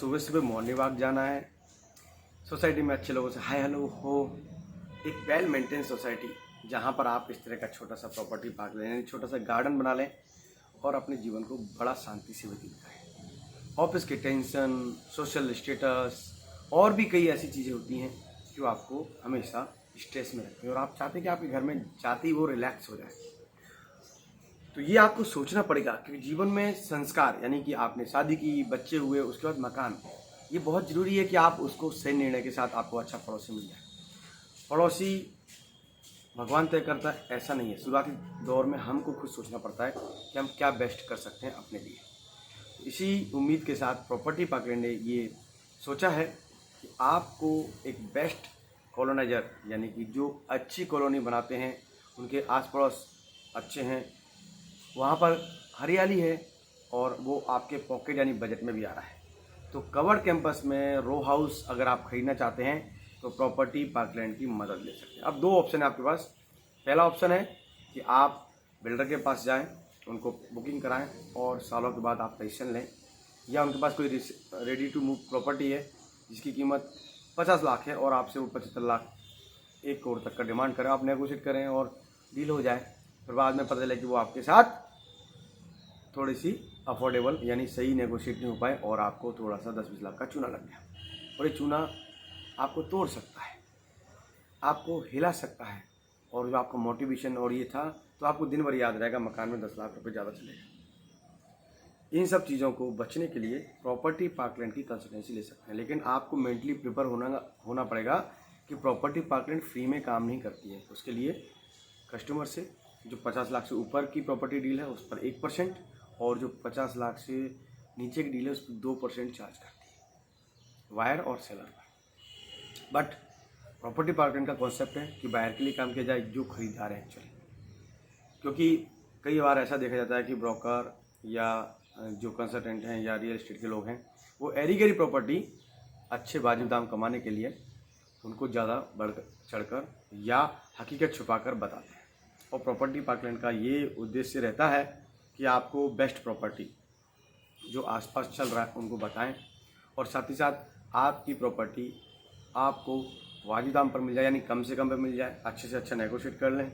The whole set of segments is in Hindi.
सुबह सुबह मॉर्निंग वॉक जाना है, सोसाइटी में अच्छे लोगों से हाय हेलो हो, एक वेल मेंटेन सोसाइटी जहाँ पर आप इस तरह का छोटा सा प्रॉपर्टी पार्क लें, यानी छोटा सा गार्डन बना लें और अपने जीवन को बड़ा शांति से व्यतीत करें। ऑफिस की टेंशन, सोशल स्टेटस और भी कई ऐसी चीज़ें होती हैं जो आपको हमेशा स्ट्रेस में रखती हैं और आप चाहते हैं कि आपके घर में जाते ही वो रिलैक्स हो जाए। तो ये आपको सोचना पड़ेगा कि जीवन में संस्कार, यानी कि आपने शादी की, बच्चे हुए, उसके बाद मकान, ये बहुत ज़रूरी है कि आप उसको सही निर्णय के साथ आपको अच्छा पड़ोसी मिल जाए। पड़ोसी भगवान तय करता है, ऐसा नहीं है। शुरुआती दौर में हमको खुद सोचना पड़ता है कि हम क्या बेस्ट कर सकते हैं अपने लिए। इसी उम्मीद के साथ प्रॉपर्टी पार्कलैंड ने ये सोचा है कि आपको एक बेस्ट कॉलोनाइजर, यानी कि जो अच्छी कॉलोनी बनाते हैं, उनके आस पड़ोस अच्छे हैं, वहाँ पर हरियाली है और वो आपके पॉकेट यानी बजट में भी आ रहा है। तो कवर्ड कैंपस में रो हाउस अगर आप खरीदना चाहते हैं तो प्रॉपर्टी पार्कलैंड की मदद ले सकते हैं। अब दो ऑप्शन है आपके पास। पहला ऑप्शन है कि आप बिल्डर के पास जाएं, उनको बुकिंग कराएं और सालों के बाद आप पोजीशन लें, या उनके पास कोई रेडी टू मूव प्रॉपर्टी है जिसकी कीमत 50 लाख है और आपसे वो 75 लाख 1 करोड़ तक का डिमांड करें, आप नेगोशिएट करें और डील हो जाए। फिर बाद में पता चले कि वो आपके साथ थोड़ी सी अफोर्डेबल यानी सही नेगोशिएट नहीं हो पाए और आपको थोड़ा सा 10-20 लाख का चूना लग गया, और ये चूना आपको तोड़ सकता है, आपको हिला सकता है, और जो आपका मोटिवेशन और ये था तो आपको दिन भर याद रहेगा, मकान में 10 लाख रुपए ज़्यादा चलेगा। इन सब चीज़ों को बचने के लिए प्रॉपर्टी पार्कलैंड की कंसल्टेंसी ले सकते हैं, लेकिन आपको मेंटली प्रिपेयर होना पड़ेगा कि प्रॉपर्टी पार्कलैंड फ्री में काम नहीं करती है। उसके लिए कस्टमर से जो 50 लाख से ऊपर की प्रॉपर्टी डील है उस पर 1% और जो 50 लाख से नीचे की डील है उस पर 2% चार्ज करती है, वायर और सेलर पर। बट प्रॉपर्टी पार्कलैंड का कॉन्सेप्ट है कि बायर के लिए काम किया जाए, जो खरीदार है एक्चुअली। क्योंकि कई बार ऐसा देखा जाता है कि ब्रोकर या जो कंसल्टेंट हैं या रियल एस्टेट के लोग हैं, वो एरी गरी प्रॉपर्टी अच्छे वाजिब दाम कमाने के लिए उनको ज़्यादा बढ़ चढ़कर या हकीकत छुपाकर बताते हैं। और प्रॉपर्टी पार्कलैंड का ये उद्देश्य रहता है कि आपको बेस्ट प्रॉपर्टी जो आसपास चल रहा है उनको बताएं, और साथ ही साथ आपकी प्रॉपर्टी आपको वाजिब दाम पर मिल जाए, यानी कम से कम पे मिल जाए, अच्छे से अच्छा नेगोशिएट कर लें,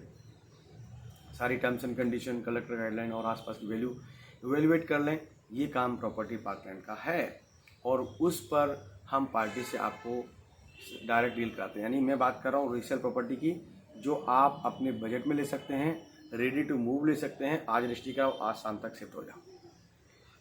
सारी terms and condition, collector guideline और आसपास की वैल्यू इवेल्युएट कर लें। ये काम प्रॉपर्टी पार्कलैंड का है और उस पर हम पार्टी से आपको डायरेक्ट डील कराते हैं। यानी मैं बात कर रहा हूँ रीसेल प्रॉपर्टी की, जो आप अपने बजट में ले सकते हैं, रेडी टू मूव ले सकते हैं, आज रजिस्ट्री कराओ, आज शाम तक शिफ्ट हो जाओ।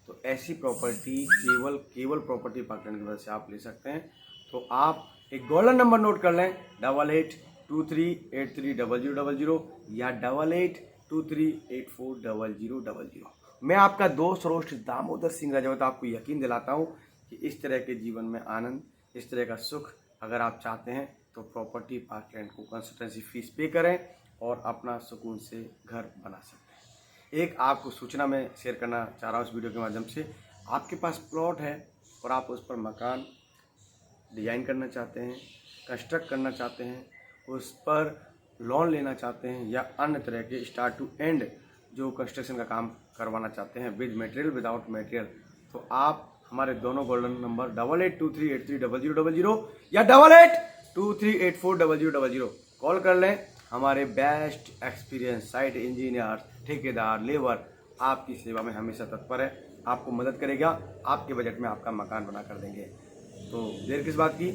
तो ऐसी प्रॉपर्टी केवल प्रॉपर्टी पार्कलैंड की वजह से आप ले सकते हैं। तो आप एक गोल्डन नंबर नोट कर लें, 8823830000 या 8823840000। मैं आपका दोस्त रोस्ट दामोदर सिंह राजावत आपको यकीन दिलाता हूँ कि इस तरह के जीवन में आनंद, इस तरह का सुख अगर आप चाहते हैं तो प्रॉपर्टी पार्कलैंड को कंसल्टेंसी फीस पे करें और अपना सुकून से घर बना सकते हैं। एक आपको सूचना मैं शेयर करना चाह रहा हूँ इस वीडियो के माध्यम से। आपके पास प्लॉट है और आप उस पर मकान डिज़ाइन करना चाहते हैं, कंस्ट्रक्ट करना चाहते हैं, उस पर लोन लेना चाहते हैं, या अन्य तरह के स्टार्ट टू एंड जो कंस्ट्रक्शन का काम करवाना चाहते हैं विद मटेरियल विदाउट मटेरियल, तो आप हमारे दोनों गोल्डन नंबर 8823830000 या 8823840000 कॉल कर लें। हमारे बेस्ट एक्सपीरियंस साइट इंजीनियर, ठेकेदार, लेबर आपकी सेवा में हमेशा तत्पर है, आपको मदद करेगा, आपके बजट में आपका मकान बना कर देंगे। तो देर किस बात की,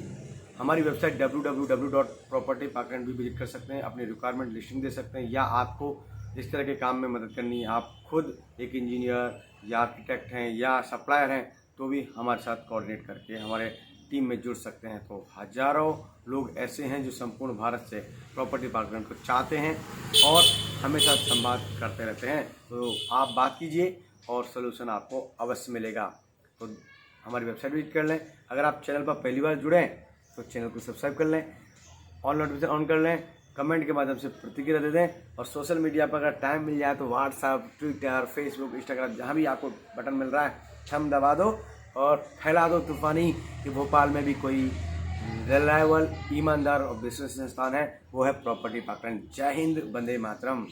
हमारी वेबसाइट www.propertyparkland भी विजिट कर सकते हैं, अपनी रिक्वायरमेंट लिस्टिंग दे सकते हैं, या आपको इस तरह के काम में मदद करनी है, आप खुद एक इंजीनियर या आर्किटेक्ट हैं या सप्लायर हैं, तो भी हमारे साथ कोऑर्डिनेट करके हमारे टीम में जुड़ सकते हैं। तो हजारों लोग ऐसे हैं जो संपूर्ण भारत से प्रॉपर्टी पार्कलैंड को चाहते हैं और हमेशा संवाद करते रहते हैं। तो आप बात कीजिए और सोल्यूशन आपको अवश्य मिलेगा। तो हमारी वेबसाइट विजिट कर लें। अगर आप चैनल पर पहली बार जुड़े हैं तो चैनल को सब्सक्राइब कर लें, ऑल नोटिफिकेशन ऑन कर लें, कमेंट के माध्यम से प्रतिक्रिया दे दें, और सोशल मीडिया पर अगर टाइम मिल जाए तो व्हाट्सएप, ट्विटर, फेसबुक, इंस्टाग्राम, जहाँ भी आपको बटन मिल रहा है थंब दबा दो और फैला दो तूफानी कि भोपाल में भी कोई रिलायबल, ईमानदार और विश्वसनीय संस्थान है, वो है प्रॉपर्टी पार्कलैंड। जय हिंद, वंदे मातरम।